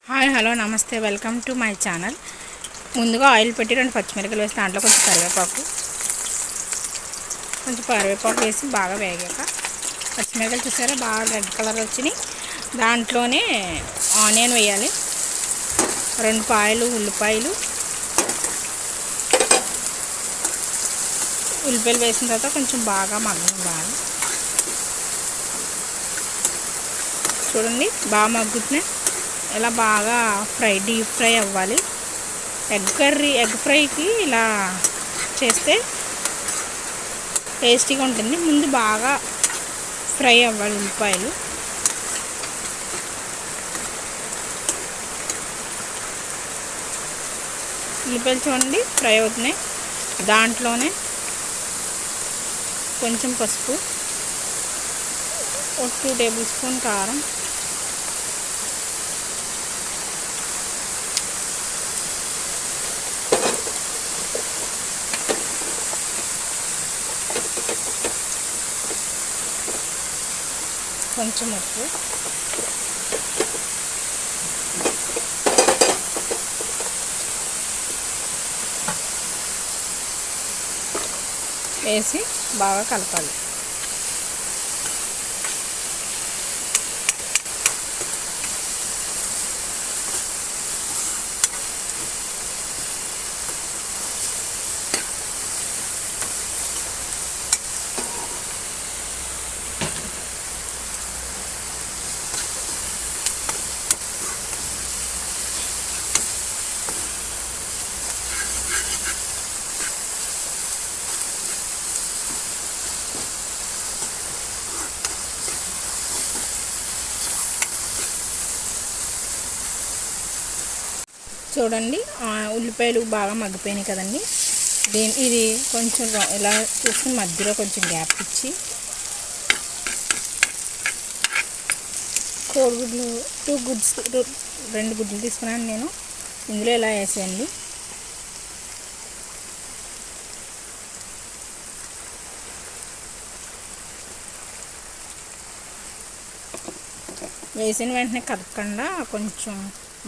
Hi hello నమస్తే welcome to my channel. ముందుగా oil పెట్టి 2 పచ్చిమిరపకాయలు వేసి దాంట్లో కొంచెం కరివేపాకు వేసి బాగా వేగాక పచ్చిమిరపకాయలు చూసారా బాగా రెడ్ కలర్ వచ్చినాయి. దాంట్లోనే ఆనియన్ వేయాలి, 2 పాయలు ఉల్లిపాయలు వేసిన తర్వాత కొంచెం బాగా మగ్గనివ్వాలి. చూడండి బాగా మగ్గుతున్నాయి. ఇలా బాగా డీప్ ఫ్రై అవ్వాలి. ఎగ్ ఫ్రైకి ఇలా చేస్తే టేస్టీగా ఉంటుంది. ముందు బాగా ఫ్రై అవ్వాలి ఉల్లిపాయలు. చూడండి ఫ్రై అవుతున్నాయి. దాంట్లోనే కొంచెం పసుపు, 2 టేబుల్ స్పూన్ కారం, కొంచెం ఉప్పు, వేసి బాగా కలపాలి. చూడండి ఉల్లిపాయలు బాగా మగ్గిపోయినాయి కదండి. ఇది కొంచెం ఇలా తీసుకుని మధ్యలో కొంచెం గ్యాప్ ఇచ్చి కోడిగుడ్లు 2 గుడ్లు తీసుకున్నాను నేను. ఇందులో ఇలా వేసేయండి. వేసిన వెంటనే కదపకుండా కొంచెం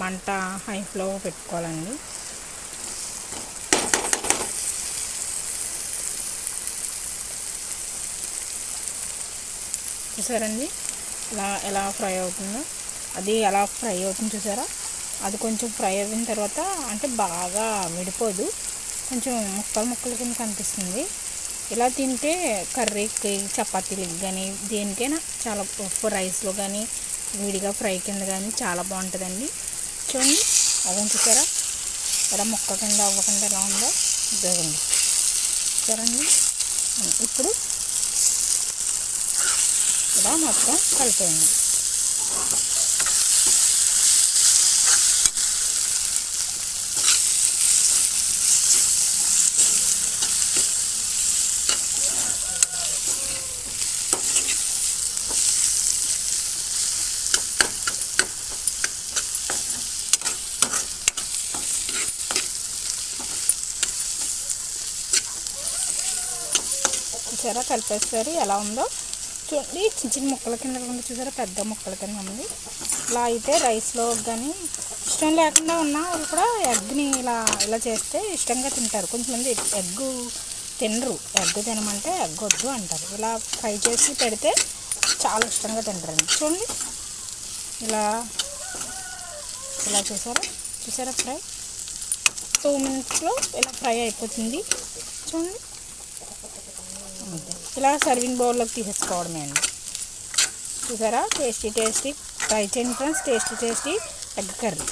మంట హై ఫ్లో పెట్టుకోవాలండి. చూసారండి ఎలా ఫ్రై అవుతుందో. అది ఎలా ఫ్రై అవుతుంది చూసారా. అది కొంచెం ఫ్రై అయిన తర్వాత అంటే బాగా విడిపోదు, కొంచెం ముక్కలు కింద కనిపిస్తుంది. ఇలా తింటే కర్రీకి, చపాతీలకు కానీ దేనికైనా చాలా రైస్లో కానీ విడిగా ఫ్రై కింద కానీ చాలా బాగుంటుందండి. చూడండి అదని చూసారా ఎలా ముక్క కింద అవ్వకుండా ఎలా ఉందో చూడండి. చూసారండి ఇప్పుడు ఇలా మొత్తం కలిపేయండి. చూసారా కలిపేస్తారు ఎలా ఉందో. చూడండి చిన్న ముక్కల కింద ఉంది చూసారా, పెద్ద ముక్కల కింద ఉంది. ఇలా అయితే రైస్లో కానీ ఇష్టం లేకుండా ఉన్న వాళ్ళు కూడా ఎగ్ని ఇలా చేస్తే ఇష్టంగా తింటారు. కొంతమంది ఎగ్ తినరు, ఎగ్ తినమంటే ఎగ్ వద్దు అంటారు. ఇలా ఫ్రై చేసి పెడితే చాలా ఇష్టంగా తింటారండి. చూడండి ఇలా చూసారా ఫ్రై 2 మినిట్స్లో ఇలా ఫ్రై అయిపోతుంది. చూడండి ఇలా సర్వింగ్ బౌల్లోకి తీసేసుకోవడమే అండి. చూసారా టేస్టీ ట్రై చేయండి ఫ్రెండ్స్, టేస్టీ ఎగ్ కర్రీ.